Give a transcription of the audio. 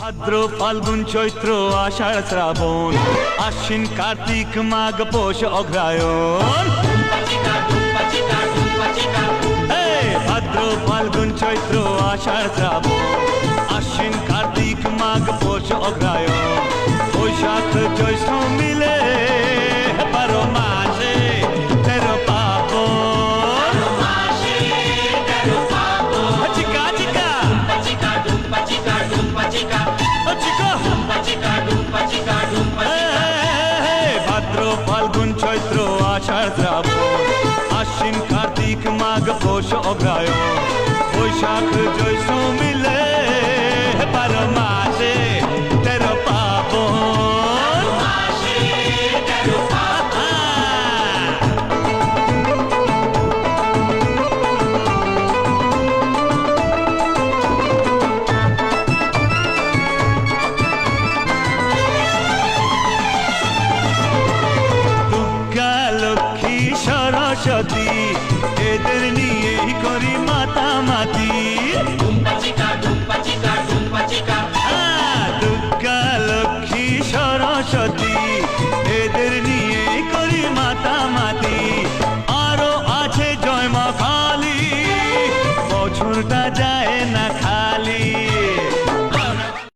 ভাদ্র ফাল্গুন চৈত্র আষাঢ় শ্রাবণ আশ্বিন কার্তিক মাঘ পৌষ অগ্রহায়ণ। ভাদ্র ফাল্গুন চৈত্র আষাঢ় শ্রাবণ আশ্বিন কার্তিক মাঘ পৌষ অগ্রহায়ণ। বৈশাখ জ্যৈষ্ঠ মিলে 12 মাসে 13 পার্বণ। চিকা চিকা ভাদ্র ফাল্গুন চৈত্র আষাঢ় শ্রাবণ আশ্বিন কার্তিক মাঘ পৌষ অগ্রহায়ণ। বৈশাখ জ্যৈষ্ঠ মিলে 12 মাসে 13 পার্বণ। দুর্গা লক্ষ্মী সরস্বতী এদের নিয়েই করি মাতামাতি।